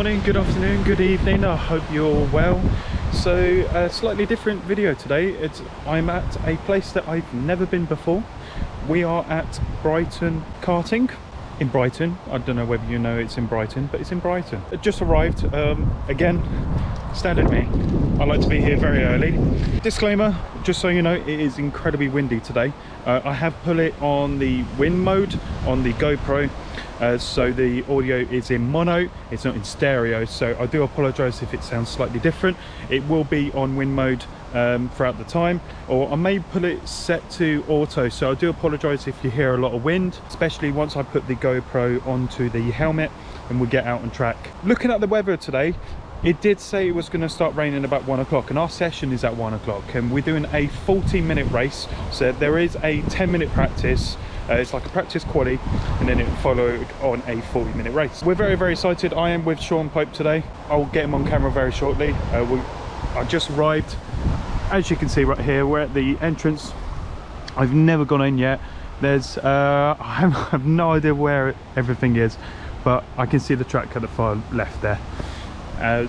morning, good afternoon, good evening. I hope you're well. So a slightly different video today. I'm at a place that I've never been before. We are at Brighton Karting in Brighton. I don't know whether you know it's in Brighton, but it's in Brighton. It just arrived. Again, standard me, I like to be here very early. Disclaimer, just so you know, it is incredibly windy today. I have put it on the wind mode on the GoPro, so the audio is in mono, it's not in stereo, so I do apologize if it sounds slightly different. It will be on wind mode throughout the time, or I may put it set to auto, so I do apologize if you hear a lot of wind, especially once I put the GoPro onto the helmet and we get out on track. Looking at the weather today, it did say it was going to start raining about 1 o'clock, and our session is at 1 o'clock, and we're doing a 40-minute race. So there is a 10-minute practice. It's like a practice quali, and then it will follow on a 40-minute race. We're very, very excited. I am with Sean Pope today. I'll get him on camera very shortly. I just arrived. As you can see right here, we're at the entrance. I've never gone in yet. There's I have no idea where everything is, but I can see the track at the far left there.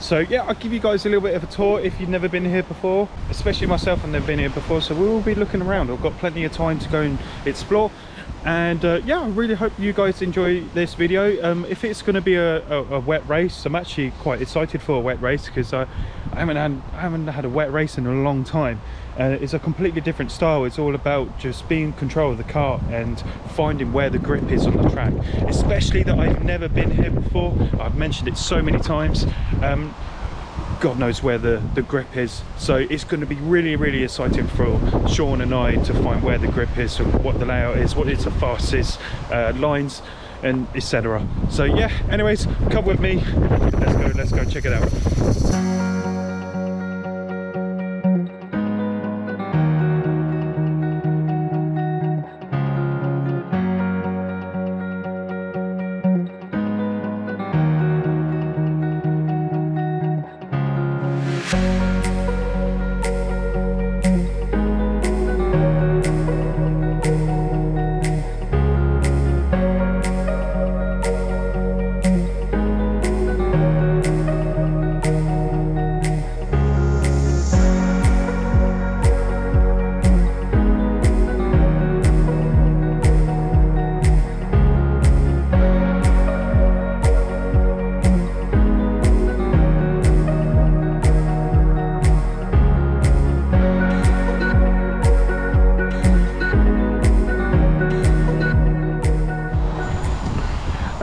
So yeah, I'll give you guys a little bit of a tour if you've never been here before, especially myself. I've never been here before, so we will be looking around. I've got plenty of time to go and explore, and yeah, I really hope you guys enjoy this video. If it's going to be a wet race, I'm actually quite excited for a wet race, because I haven't had a wet race in a long time. It's a completely different style. It's all about just being in control of the car and finding where the grip is on the track, especially that I've never been here before. I've mentioned it so many times. God knows where the grip is, so it's going to be really, really exciting for Sean and I to find where the grip is and what the layout is, what is the fastest lines, and etc. So yeah, anyways, come with me, let's go check it out.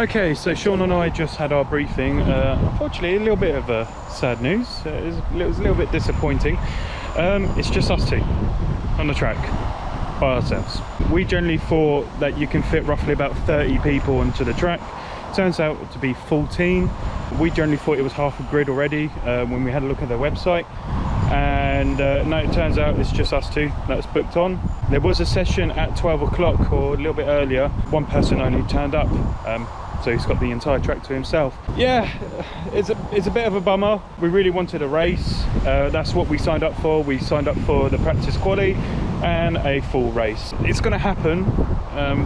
Okay, so Sean and I just had our briefing. Unfortunately, a little bit of sad news. It was a little bit disappointing. It's just us two on the track by ourselves. We generally thought that you can fit roughly about 30 people onto the track. Turns out to be 14. We generally thought it was half a grid already when we had a look at their website. And no, it turns out it's just us two that's booked on. There was a session at 12 o'clock or a little bit earlier. One person only turned up. So he's got the entire track to himself. Yeah, it's a bit of a bummer. We really wanted a race. That's what we signed up for. We signed up for the practice quali and a full race. It's going to happen.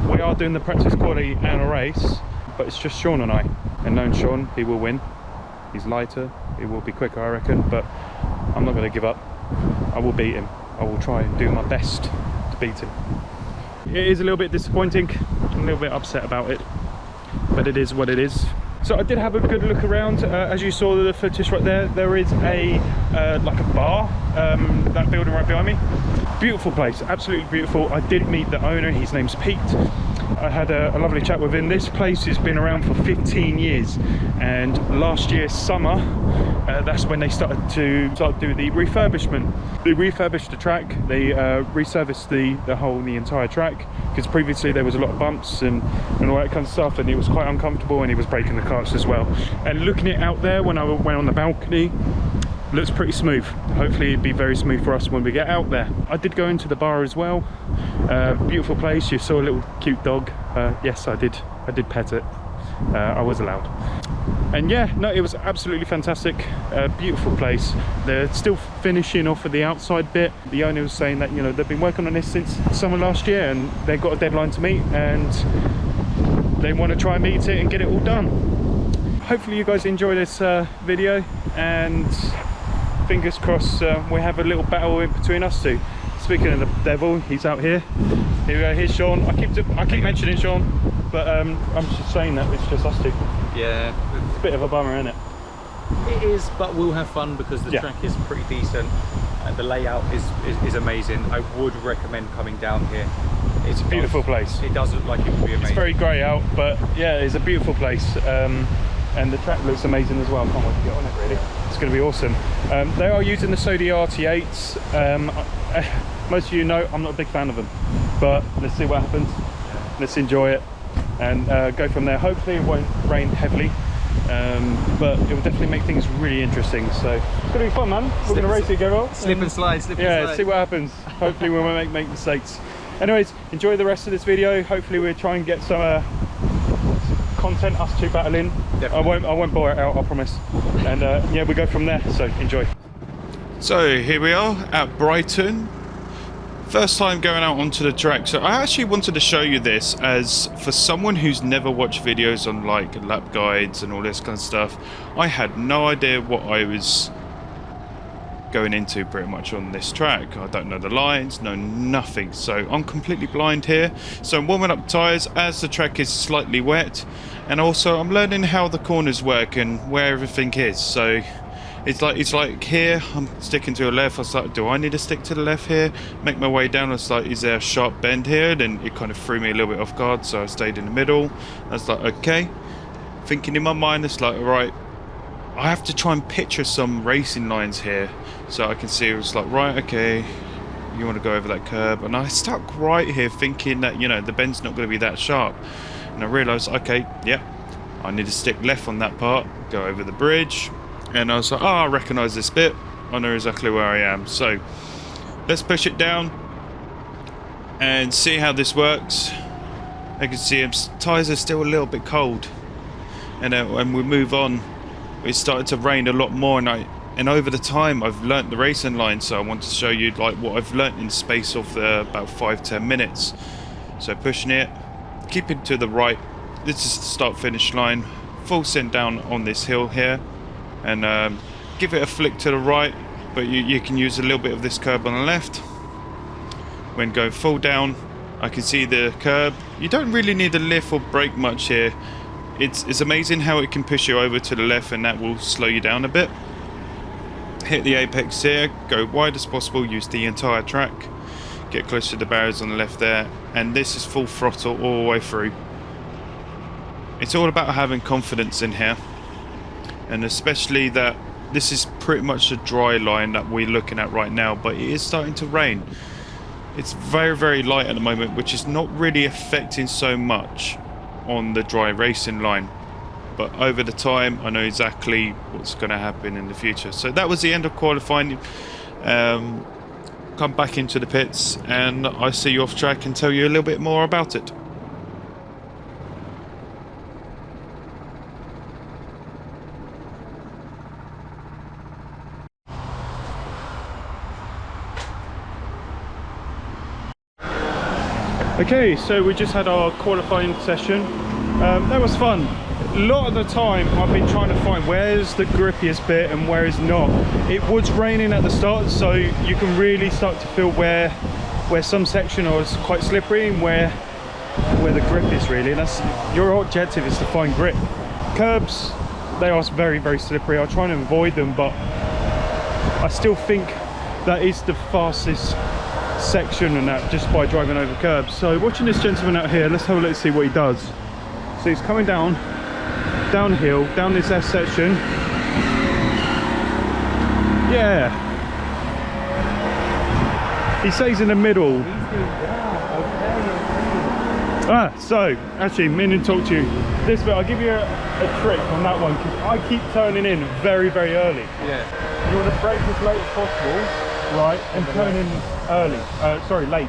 We are doing the practice quali and a race, but it's just Sean and I. And knowing Sean, he will win. He's lighter. He will be quicker, I reckon. But I'm not going to give up. I will beat him. I will try and do my best to beat him. It is a little bit disappointing. I'm a little bit upset about it, but it is what it is. So I did have a good look around. As you saw the footage right there, there is a like a bar, that building right behind me. Beautiful place, absolutely beautiful. I did meet the owner, his name's Pete. I had a lovely chat with him. This place has been around for 15 years, and last year summer, that's when they started to do the refurbishment. They refurbished the track, they resurfaced the entire track, because previously there was a lot of bumps and all that kind of stuff, and it was quite uncomfortable, and he was breaking the cars as well. And looking at it out there when I went on the balcony, looks pretty smooth. Hopefully it'd be very smooth for us when we get out there. I did go into the bar as well. Beautiful place. You saw a little cute dog. Yes, I did pet it. I was allowed. And yeah, no, it was absolutely fantastic. Beautiful place. They're still finishing off of the outside bit. The owner was saying that, you know, they've been working on this since summer last year, and they've got a deadline to meet, and they want to try and meet it and get it all done. hopefully you guys enjoy this video, and fingers crossed we have a little battle in between us two. Speaking of the devil, he's out here. Here we go, here's Sean. I keep mentioning Sean, but I'm just saying that it's just us two. Yeah. It's a bit of a bummer, isn't it? It is, but we'll have fun because the track is pretty decent. The layout is amazing. I would recommend coming down here. It's a beautiful place. It does look like it would be amazing. It's very grey out, but yeah, it's a beautiful place. And the track looks amazing as well. I can't wait to get on it, really. It's going to be awesome. They are using the SODI RT8s. Most of you know I'm not a big fan of them, but let's see what happens. Let's enjoy it and go from there. Hopefully it won't rain heavily, but it will definitely make things really interesting. So it's going to be fun, man. We're going to race together. Slip and slide, slip and slide. Yeah, see what happens. Hopefully we won't make mistakes. Anyways, enjoy the rest of this video. Hopefully we'll try and get some content, us two battling. Definitely. I won't bore it out, I promise. And yeah, we go from there, so enjoy. So here we are at Brighton. First time going out onto the track. So I actually wanted to show you this, as for someone who's never watched videos on like lap guides and all this kind of stuff, I had no idea what I was going into pretty much on this track. I don't know the lines, know nothing, so I'm completely blind here. So I'm warming up tyres as the track is slightly wet, and also I'm learning how the corners work and where everything is. So it's like here I'm sticking to a left. I was like, do I need to stick to the left here? Make my way down. I was like, is there a sharp bend here? Then it kind of threw me a little bit off guard, so I stayed in the middle. I was like, okay, thinking in my mind, it's like, all right, I have to try and picture some racing lines here so I can see. It was like, right, okay, you want to go over that curb, and I stuck right here thinking that, you know, the bend's not going to be that sharp, and I realised, okay, yeah, I need to stick left on that part, go over the bridge, and I was like, oh, I recognise this bit, I know exactly where I am. So let's push it down and see how this works. I can see tyres are still a little bit cold, and when we move on, it started to rain a lot more, and over the time I've learnt the racing line, so I want to show you like what I've learnt in the space of about 5-10 minutes. So pushing it, keeping to the right. This is the start finish line, full send down on this hill here, and give it a flick to the right, but you can use a little bit of this curb on the left. When going full down, I can see the curb. You don't really need to lift or brake much here. It's amazing how it can push you over to the left, and that will slow you down a bit. Hit the apex here, go wide as possible, use the entire track, get close to the barriers on the left there, and this is full throttle all the way through. It's all about having confidence in here, and especially that this is pretty much a dry line that we're looking at right now, but it is starting to rain. It's very, very light at the moment, which is not really affecting so much on the dry racing line, but over the time I know exactly what's going to happen in the future. So that was the end of qualifying. Come back into the pits and I see you off track and tell you a little bit more about it. Okay, so we just had our qualifying session. That was fun. A lot of the time I've been trying to find where's the grippiest bit and where is not. It was raining at the start, so you can really start to feel where some section is quite slippery and where the grip is really. And that's your objective, is to find grip. Curbs, they are very, very slippery. I'll try and avoid them, but I still think that is the fastest section and that, just by driving over curbs. So watching this gentleman out here, let's have a look and see what he does. So he's coming downhill, down this S section. Yeah. He stays in the middle. So actually, meaning to talk to you. This bit, I'll give you a trick on that one, because I keep turning in very, very early. Yeah. You want to brake as late as possible. Right, and turn in early. Sorry, late.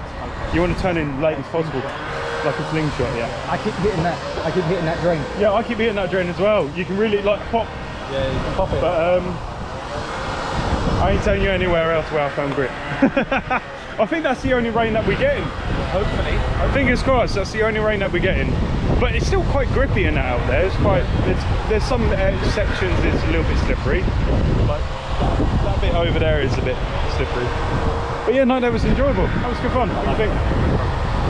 You want to turn in late as possible, like a slingshot. Yeah. I keep hitting that. I keep hitting that drain. Yeah, I keep hitting that drain as well. You can really like pop. Yeah, you can pop it. But I ain't telling you anywhere else where I found grip. I think that's the only rain that we're getting. hopefully. Fingers crossed, that's the only rain that we're getting. But it's still quite grippy in that out there. It's quite, there's some sections it's a little bit slippery. Like that bit over there is a bit slippery. But yeah, no, that was enjoyable. That was good fun. What do you think?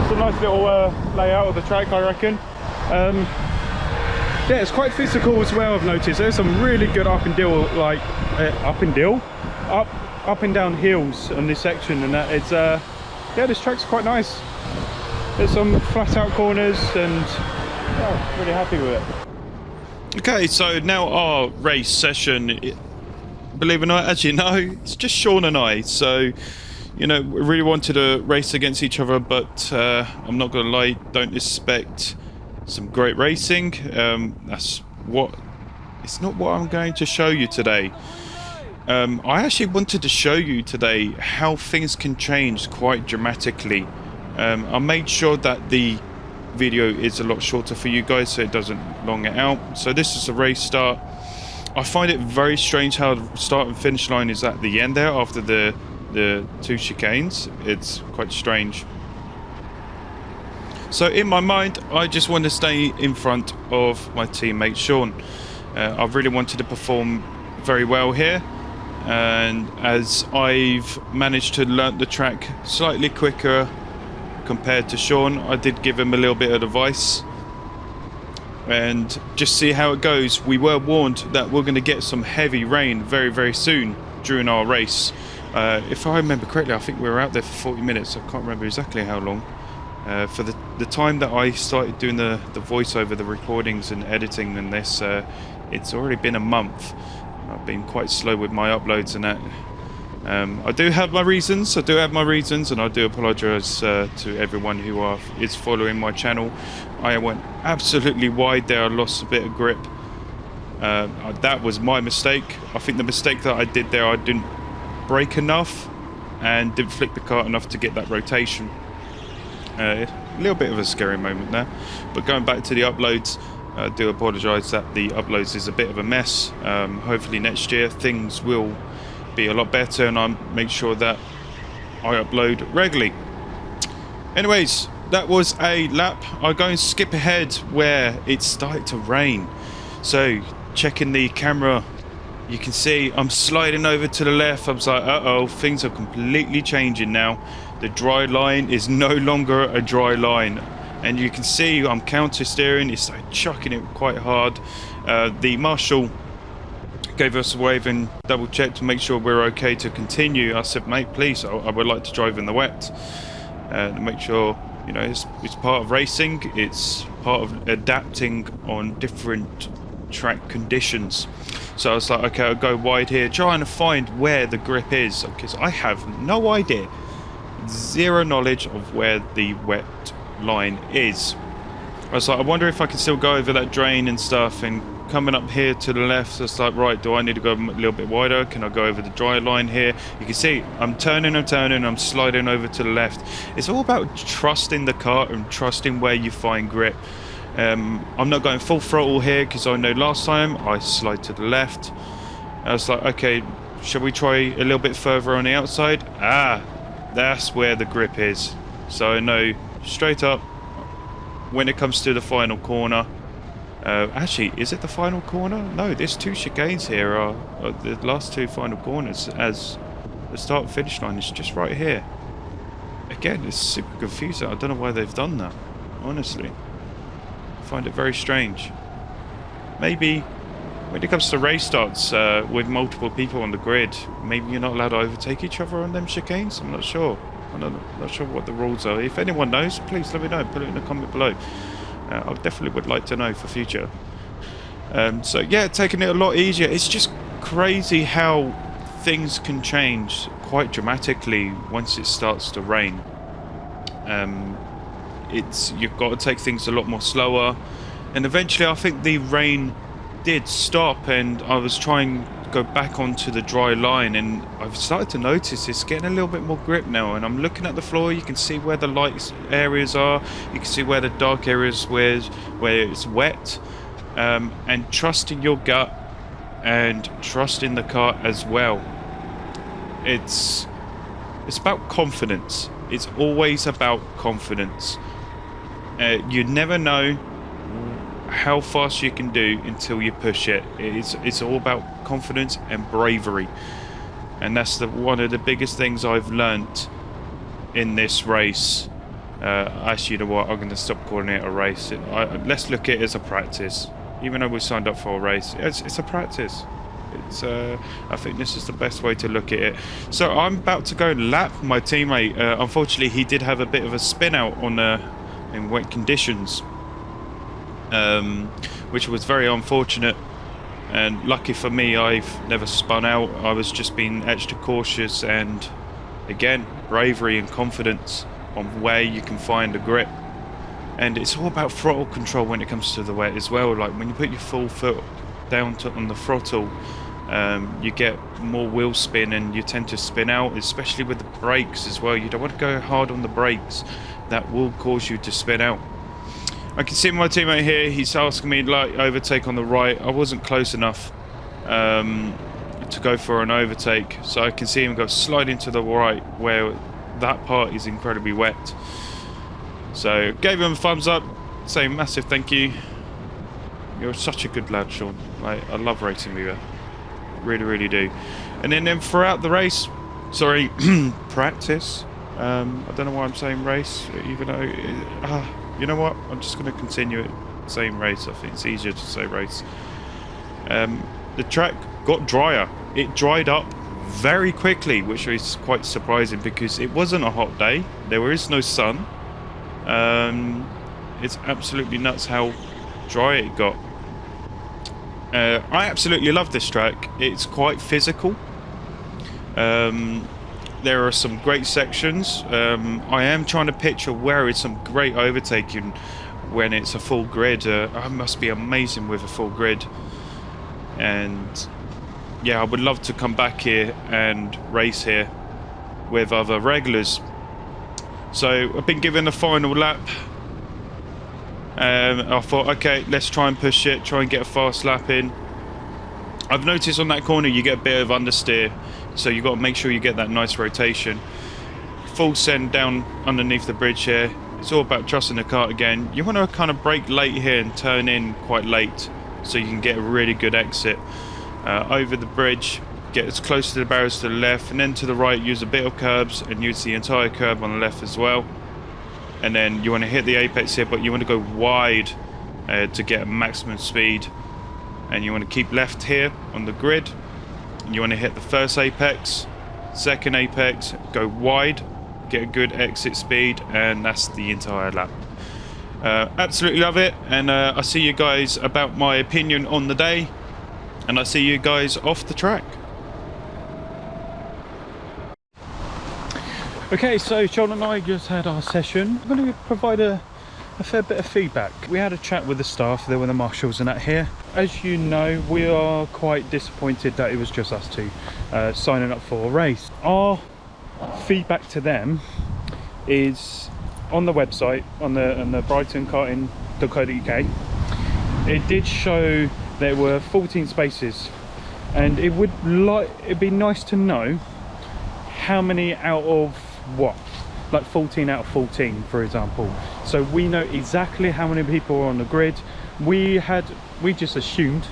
It's a nice little layout of the track, I reckon. Yeah, it's quite physical as well. I've noticed there's some really good up and down hills on this section, and that it's yeah, this track's quite nice. There's some flat out corners, and yeah, really happy with it. Okay, so now our race session, believe it or not, as you know, it's just Sean and I. So, you know, we really wanted to race against each other, but I'm not gonna lie, don't expect some great racing. It's not what I'm going to show you today. I actually wanted to show you today how things can change quite dramatically. I made sure that the video is a lot shorter for you guys so it doesn't long it out. So this is the race start. I find it very strange how the start and finish line is at the end there after the two chicanes. It's quite strange. So in my mind, I just want to stay in front of my teammate Sean. I really wanted to perform very well here, and as I've managed to learn the track slightly quicker compared to Sean, I did give him a little bit of advice and just see how it goes. We were warned that we're going to get some heavy rain very, very soon during our race. If I remember correctly, I think we were out there for 40 minutes. I can't remember exactly how long. For the time that I started doing the voiceover, the recordings and editing and this, it's already been a month. I've been quite slow with my uploads and that. I do have my reasons, and I do apologise to everyone who is following my channel. I went absolutely wide there. I lost a bit of grip. That was my mistake. I think the mistake that I did there, I didn't brake enough and didn't flick the car enough to get that rotation. A little bit of a scary moment there. But going back to the uploads, I do apologise that the uploads is a bit of a mess. Hopefully next year things will be a lot better, and I'll make sure that I upload regularly. Anyways, that was a lap. I'll go and skip ahead where it started to rain. So checking the camera, you can see I'm sliding over to the left. I was like, uh-oh, things are completely changing now. The dry line is no longer a dry line, and you can see I'm counter steering. It's like chucking it quite hard. The marshal gave us a wave and double checked to make sure we're okay to continue. I said, mate, please, I would like to drive in the wet, to make sure, you know, it's part of racing. It's part of adapting on different track conditions. So I was like, okay, I'll go wide here, trying to find where the grip is, because I have no idea, zero knowledge of where the wet line is. I was like, I wonder if I can still go over that drain and stuff. And coming up here to the left, it's like, right, do I need to go a little bit wider? Can I go over the dry line here? You can see I'm turning, I'm sliding over to the left. It's all about trusting the car and trusting where you find grip. I'm not going full throttle here because I know last time I slide to the left. I was like, okay, shall we try a little bit further on the outside? That's where the grip is. So I know straight up when it comes to the final corner. Actually, is it the final corner? No, there's two chicanes here are the last two final corners, as the start and finish line is just right here. Again, it's super confusing. I don't know why they've done that, honestly. I find it very strange. Maybe when it comes to race starts with multiple people on the grid, maybe you're not allowed to overtake each other on them chicanes. I'm not sure. I'm not sure what the rules are. If anyone knows, please let me know. Put it in the comment below. I definitely would like to know for future. So yeah, taking it a lot easier. It's just crazy how things can change quite dramatically once it starts to rain. You've got to take things a lot more slower, and eventually I think the rain did stop, and I was trying to go back onto the dry line, and I've started to notice it's getting a little bit more grip now. And I'm looking at the floor. You can see where the light areas are, you can see where the dark areas where it's wet, and trusting your gut and trusting the car as well. It's about confidence. It's always about confidence. You never know how fast you can do until you push it. It's all about confidence and bravery, and that's one of the biggest things I've learnt in this race. Actually, you know what? I'm going to stop calling it a race. Let's look at it as a practice. Even though we signed up for a race, it's a practice. I think this is the best way to look at it. So I'm about to go lap my teammate. Unfortunately, he did have a bit of a spin out on in wet conditions, which was very unfortunate. And lucky for me, I've never spun out. I was just being extra cautious, and again, bravery and confidence on where you can find a grip. And it's all about throttle control when it comes to the wet as well. Like when you put your full foot down on the throttle, you get more wheel spin and you tend to spin out, especially with the brakes as well. You don't want to go hard on the brakes. That will cause you to spin out. I can see my teammate here. He's asking me like overtake on the right. I wasn't close enough to go for an overtake, so I can see him go sliding to the right where that part is incredibly wet. So gave him a thumbs up, saying massive thank you. You're such a good lad, Sean. I love racing with you, really, really do. And then throughout the race, sorry, practice. I don't know why I'm saying race, even though you know what? I'm just going to continue it saying race. I think it's easier to say race. The track got drier. It dried up very quickly, which is quite surprising because it wasn't a hot day. There is no sun. It's absolutely nuts how dry it got. I absolutely love this track. It's quite physical. There are some great sections. I am trying to picture where it's some great overtaking when it's a full grid. It must be amazing with a full grid. And yeah, I would love to come back here and race here with other regulars. So I've been given the final lap. I thought, okay, let's try and push it, try and get a fast lap in. I've noticed on that corner you get a bit of understeer, so you've got to make sure you get that nice rotation. Full send down underneath the bridge here. It's all about trusting the kart again. You want to kind of brake late here and turn in quite late so you can get a really good exit. Over the bridge, get as close to the barriers to the left, and then to the right use a bit of curbs and use the entire curb on the left as well. And then you want to hit the apex here, but you want to go wide to get a maximum speed. And you want to keep left here on the grid. And you want to hit the first apex, second apex, go wide, get a good exit speed, and that's the entire lap. Absolutely love it. And I see you guys about my opinion on the day, and I see you guys off the track. Okay, so Sean and I just had our session. I'm going to provide a fair bit of feedback. We had a chat with the staff, there were the marshals and that here. As you know, we are quite disappointed that it was just us two signing up for a race. Our feedback to them is on the website, on the Brighton Karting.co.uk. It did show there were 14 spaces, and it'd be nice to know how many out of what, like 14 out of 14 for example, so we know exactly how many people are on the grid. We just assumed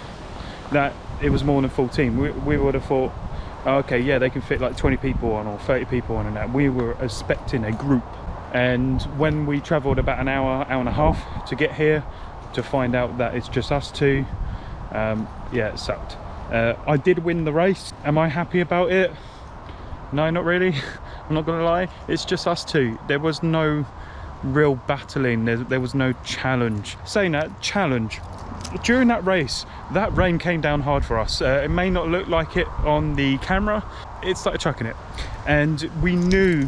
that it was more than 14. We would have thought, okay, yeah, they can fit like 20 people on or 30 people on, and that we were expecting a group. And when we traveled about an hour and a half to get here, to find out that it's just us two, yeah, it sucked. I did win the race. Am I happy about it? No, not really. I'm not gonna lie, it's just us two. There was no real battling, there was no challenge. Saying that, challenge. During that race, that rain came down hard for us. It may not look like it on the camera, it started chucking it. And we knew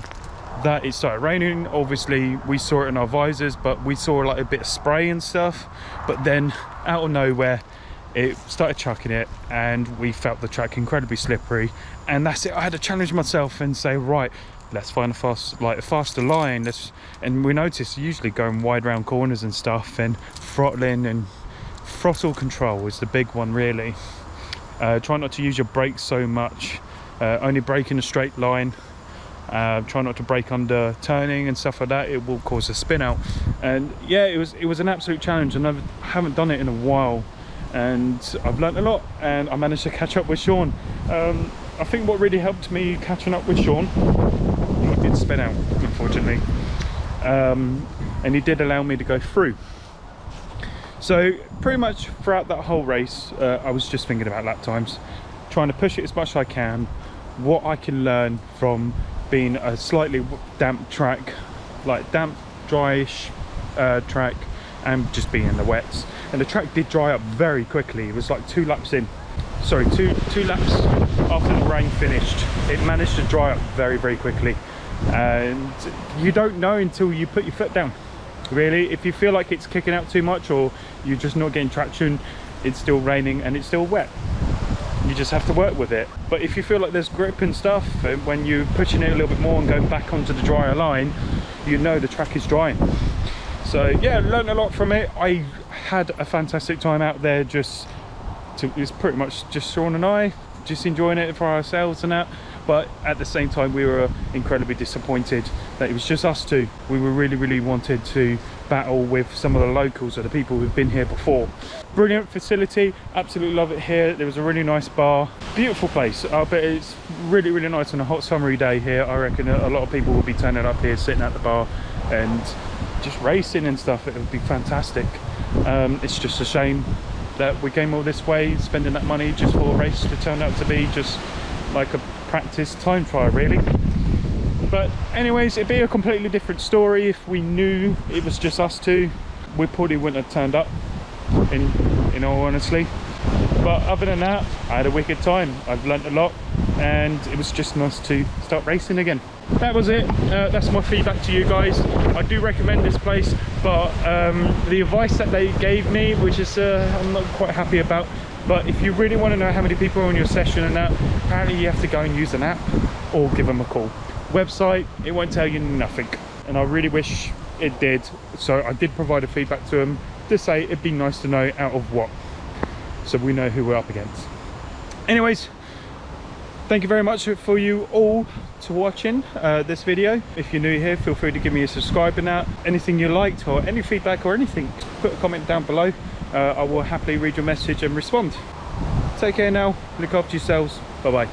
that it started raining. Obviously, we saw it in our visors, but we saw like a bit of spray and stuff. But then, out of nowhere, it started chucking it, and we felt the track incredibly slippery. And that's it. I had to challenge myself and say, right, let's find a faster line. And we noticed usually going wide round corners and stuff, and throttling and throttle control is the big one really. Try not to use your brakes so much. Only brake in a straight line. Try not to brake under turning and stuff like that, it will cause a spin out. And yeah, it was an absolute challenge, and I haven't done it in a while, and I've learnt a lot, and I managed to catch up with Sean. I think what really helped me catching up with Sean, he did spin out, unfortunately, and he did allow me to go through. So pretty much throughout that whole race, I was just thinking about lap times, trying to push it as much as I can, what I can learn from being a slightly damp track, like damp, dryish track, and just being in the wets. And the track did dry up very quickly. It was like two laps after the rain finished, it managed to dry up very, very quickly. And you don't know until you put your foot down, really. If you feel like it's kicking out too much, or you're just not getting traction, it's still raining and it's still wet, you just have to work with it. But if you feel like there's grip and stuff, when you're pushing it a little bit more and going back onto the drier line, you know the track is drying. So yeah, learned a lot from it. I had a fantastic time out there. It was pretty much just Sean and I just enjoying it for ourselves and that. But at the same time, we were incredibly disappointed that it was just us two. We were really wanted to battle with some of the locals or the people who've been here before. Brilliant facility, absolutely love it here. There was a really nice bar, beautiful place. I bet it's really nice on a hot summery day here. I reckon a lot of people will be turning up here, sitting at the bar and just racing and stuff. It would be fantastic. It's just a shame that we came all this way, spending that money just for a race to turn out to be just like a practice time trial, really. But anyways, it'd be a completely different story if we knew it was just us two. We probably wouldn't have turned up, in all honesty. But other than that, I had a wicked time. I've learnt a lot, and it was just nice to start racing again. That was it. That's my feedback to you guys. I do recommend this place, but the advice that they gave me, which is I'm not quite happy about, but if you really want to know how many people are on your session and that, apparently you have to go and use an app or give them a call. Website, it won't tell you nothing, and I really wish it did. So I did provide a feedback to them to say it'd be nice to know out of what, so we know who we're up against. Anyways, thank you very much for you all to watching this video. If you're new here, feel free to give me a subscribe and that. Anything you liked or any feedback or anything, put a comment down below. I will happily read your message and respond. Take care now, look after yourselves, bye bye.